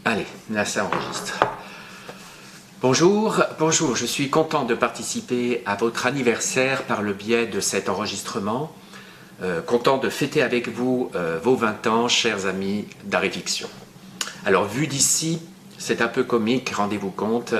Allez, là ça enregistre. Bonjour, je suis content de participer à votre anniversaire par le biais de cet enregistrement. Content de fêter avec vous vos 20 ans, chers amis d'Art et Fiction. Alors, vu d'ici, c'est un peu comique, rendez-vous compte.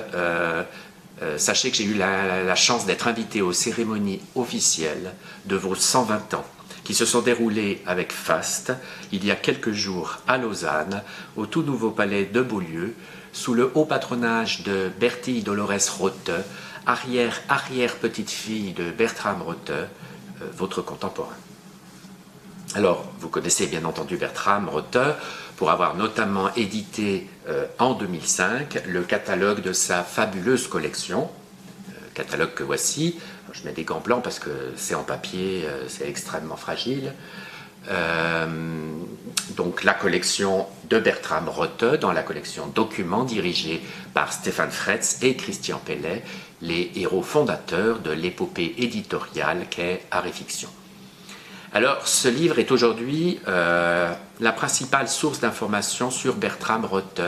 Sachez que j'ai eu la chance d'être invité aux cérémonies officielles de vos 120 ans, qui se sont déroulées avec faste il y a quelques jours à Lausanne, au tout nouveau palais de Beaulieu, sous le haut patronage de Bertille Dolores Rothe, arrière-petite-fille de Bertram Rothe, votre contemporain. Alors, vous connaissez bien entendu Bertram Rothe pour avoir notamment édité en 2005 le catalogue de sa fabuleuse collection, catalogue que voici. Je mets des gants blancs parce que c'est en papier, c'est extrêmement fragile. Donc la collection de Bertram Rothe dans la collection Documents dirigée par Stéphane Fretz et Christian Pellet, les héros fondateurs de l'épopée éditoriale qu'est Art et Fiction. Alors, ce livre est aujourd'hui la principale source d'information sur Bertram Rothe,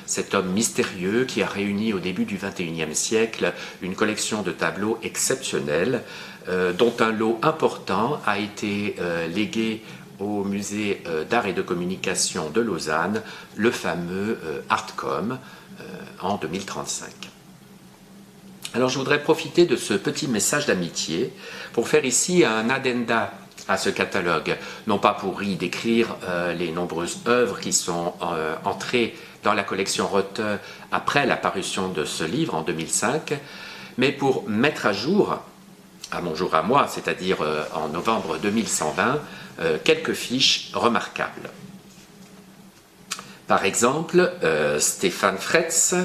cet homme mystérieux qui a réuni au début du XXIe siècle une collection de tableaux exceptionnels, dont un lot important a été légué au musée d'art et de communication de Lausanne, le fameux Artcom, en 2035. Alors, je voudrais profiter de ce petit message d'amitié pour faire ici un addenda à ce catalogue, non pas pour y décrire les nombreuses œuvres qui sont entrées dans la collection Rothe après la parution de ce livre en 2005, mais pour mettre à jour, à mon jour à moi, c'est-à-dire en novembre 2120, quelques fiches remarquables. Par exemple, Stéphane Fretz,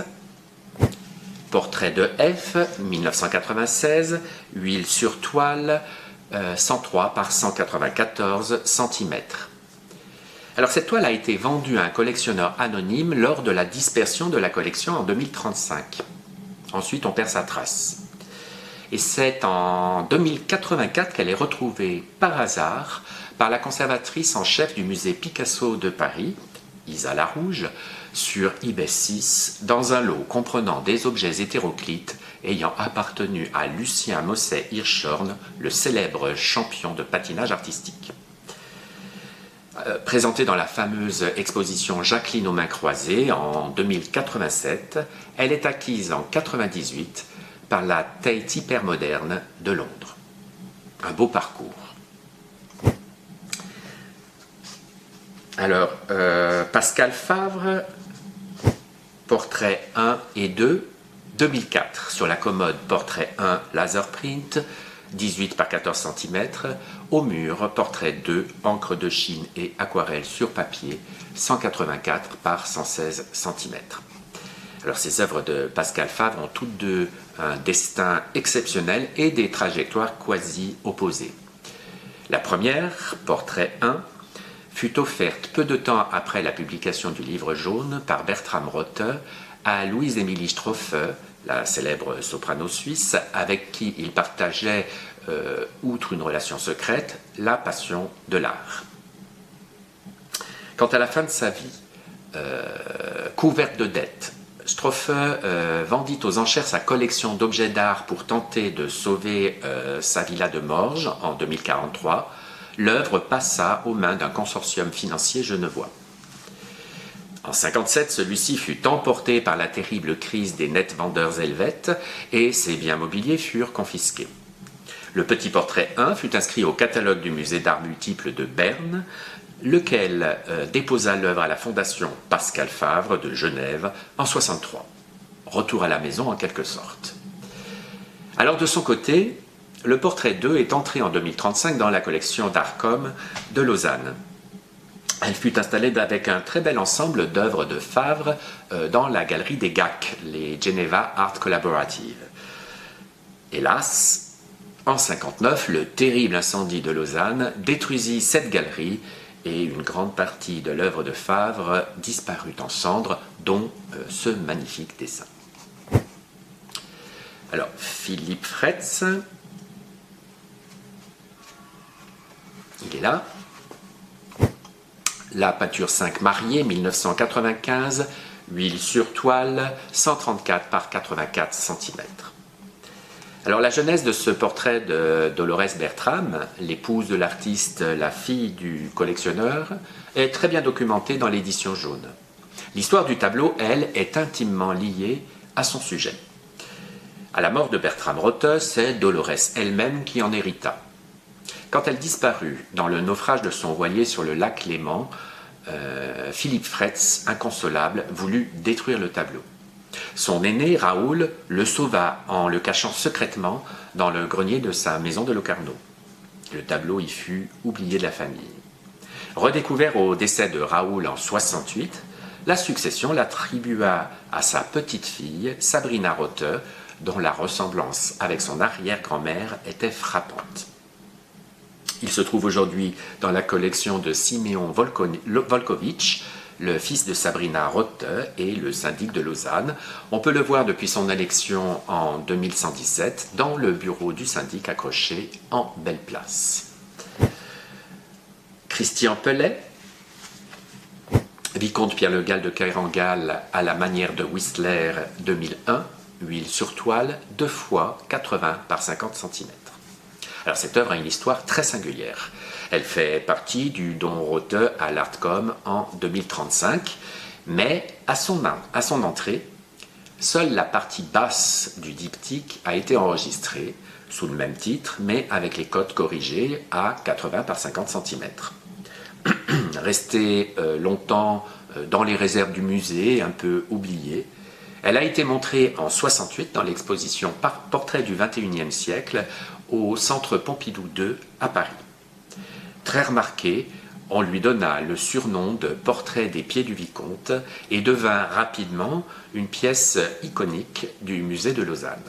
portrait de F, 1996, huile sur toile, 103 par 194 cm. Alors cette toile a été vendue à un collectionneur anonyme lors de la dispersion de la collection en 2035. Ensuite, on perd sa trace. Et c'est en 2084 qu'elle est retrouvée par hasard par la conservatrice en chef du musée Picasso de Paris, Isa Larouge, sur eBay 6, dans un lot comprenant des objets hétéroclites ayant appartenu à Lucien Mosset-Hirschhorn, le célèbre champion de patinage artistique. Présentée dans la fameuse exposition Jacqueline aux mains croisées en 2087, elle est acquise en 1998 par la Tate hypermoderne de Londres. Un beau parcours. Alors, Pascal Favre, portrait 1 et 2, 2004, sur la commode portrait 1 laser print, 18 par 14 cm, au mur, portrait 2, encre de Chine et aquarelle sur papier, 184 par 116 cm. Alors ces œuvres de Pascal Favre ont toutes deux un destin exceptionnel et des trajectoires quasi opposées. La première, portrait 1, fut offerte peu de temps après la publication du livre jaune par Bertram Rothe à Louise-Émilie Stroffe, la célèbre soprano suisse, avec qui il partageait, outre une relation secrète, la passion de l'art. Quant à la fin de sa vie, couverte de dettes, Stroffe vendit aux enchères sa collection d'objets d'art pour tenter de sauver sa villa de Morges en 2043. L'œuvre passa aux mains d'un consortium financier genevois. En 1957, celui-ci fut emporté par la terrible crise des nets vendeurs helvètes et ses biens mobiliers furent confisqués. Le petit portrait 1 fut inscrit au catalogue du musée d'art multiple de Berne, lequel déposa l'œuvre à la fondation Pascal Favre de Genève en 1963. Retour à la maison en quelque sorte. Alors de son côté, le portrait 2 est entré en 2035 dans la collection d'Artcom de Lausanne. Elle fut installée avec un très bel ensemble d'œuvres de Favre dans la galerie des GAC, les Geneva Art Collaborative. Hélas, en 1959, le terrible incendie de Lausanne détruisit cette galerie et une grande partie de l'œuvre de Favre disparut en cendres, dont ce magnifique dessin. Alors, Philippe Fretz, il est là. La peinture 5 mariés, 1995, huile sur toile, 134 par 84 cm. Alors la genèse de ce portrait de Dolores Bertram, l'épouse de l'artiste, la fille du collectionneur, est très bien documentée dans l'édition jaune. L'histoire du tableau, elle, est intimement liée à son sujet. À la mort de Bertram Rotte, c'est Dolores elle-même qui en hérita. Quand elle disparut dans le naufrage de son voilier sur le lac Léman, Philippe Fretz, inconsolable, voulut détruire le tableau. Son aîné, Raoul, le sauva en le cachant secrètement dans le grenier de sa maison de Locarno. Le tableau y fut oublié de la famille. Redécouvert au décès de Raoul en 1968, la succession l'attribua à sa petite-fille, Sabrina Rotte, dont la ressemblance avec son arrière-grand-mère était frappante. Il se trouve aujourd'hui dans la collection de Simeon Volkovitch, le fils de Sabrina Rotte et le syndic de Lausanne. On peut le voir depuis son élection en 2117 dans le bureau du syndic accroché en belle place. Christian Pellet, vicomte Pierre Le Gall de Keirangal à la manière de Whistler 2001, huile sur toile, 2 fois 80 par 50 cm. Alors cette œuvre a une histoire très singulière. Elle fait partie du don Rotte à l'Artcom en 2035, mais à son entrée, seule la partie basse du diptyque a été enregistrée, sous le même titre, mais avec les codes corrigés à 80 par 50 cm. Restée longtemps dans les réserves du musée, un peu oubliée, elle a été montrée en 1968 dans l'exposition Portrait du XXIe siècle au Centre Pompidou II à Paris. Très remarquée, on lui donna le surnom de Portrait des pieds du vicomte et devint rapidement une pièce iconique du musée de Lausanne.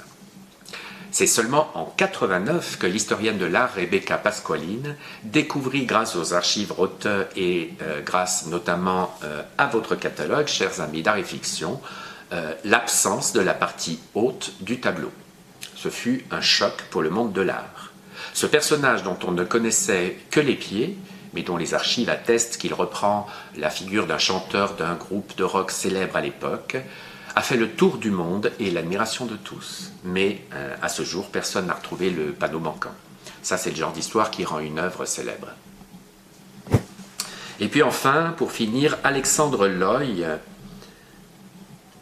C'est seulement en 1989 que l'historienne de l'art Rebecca Pasqualine découvrit grâce aux archives Rotte et grâce notamment à votre catalogue, chers amis d'art et fiction, l'absence de la partie haute du tableau. Ce fut un choc pour le monde de l'art. Ce personnage dont on ne connaissait que les pieds, mais dont les archives attestent qu'il reprend la figure d'un chanteur d'un groupe de rock célèbre à l'époque, a fait le tour du monde et l'admiration de tous. Mais à ce jour, personne n'a retrouvé le panneau manquant. Ça, c'est le genre d'histoire qui rend une œuvre célèbre. Et puis enfin, pour finir, Alexandre Loy,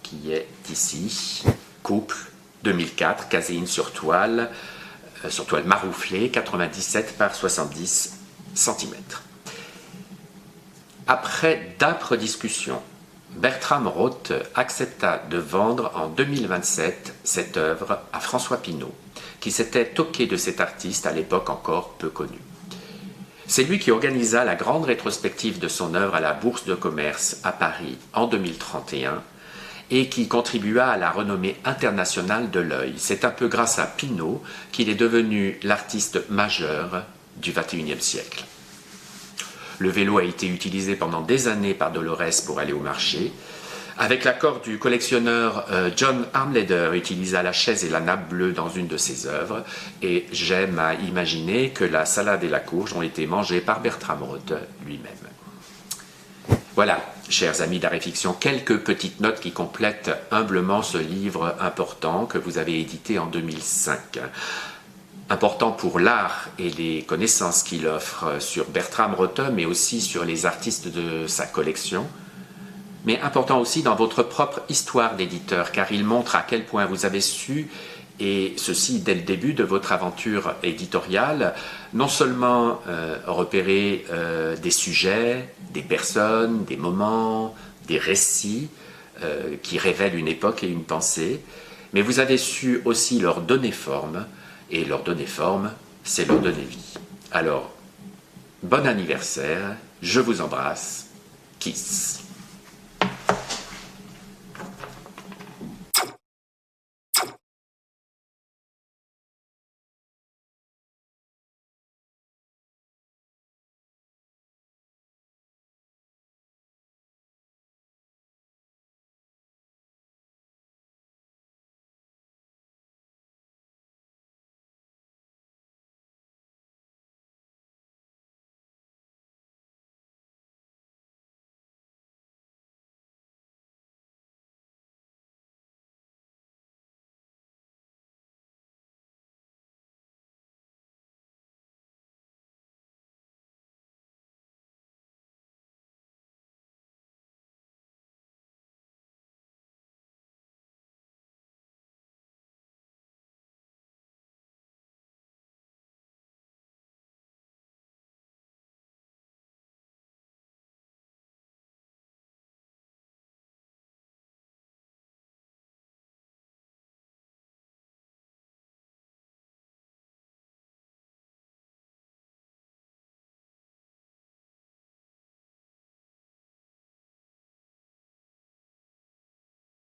qui est ici, couple, 2004, caséine sur toile marouflée, 97 par 70 cm. Après d'âpres discussions, Bertram Rotte accepta de vendre en 2027 cette œuvre à François Pinault, qui s'était toqué de cet artiste à l'époque encore peu connu. C'est lui qui organisa la grande rétrospective de son œuvre à la Bourse de commerce à Paris en 2031 et qui contribua à la renommée internationale de l'œil. C'est un peu grâce à Pinault qu'il est devenu l'artiste majeur du XXIe siècle. Le vélo a été utilisé pendant des années par Dolores pour aller au marché. Avec l'accord du collectionneur, John Armleder utilisa la chaise et la nappe bleue dans une de ses œuvres, et j'aime à imaginer que la salade et la courge ont été mangées par Bertram Rotte lui-même. Voilà, chers amis d'art et fiction, quelques petites notes qui complètent humblement ce livre important que vous avez édité en 2005. Important pour l'art et les connaissances qu'il offre sur Bertram Rotte, mais aussi sur les artistes de sa collection, mais important aussi dans votre propre histoire d'éditeur, car il montre à quel point vous avez su, et ceci dès le début de votre aventure éditoriale, non seulement repérer des sujets, des personnes, des moments, des récits qui révèlent une époque et une pensée, mais vous avez su aussi leur donner forme, et leur donner forme, c'est leur donner vie. Alors, bon anniversaire, je vous embrasse, kiss.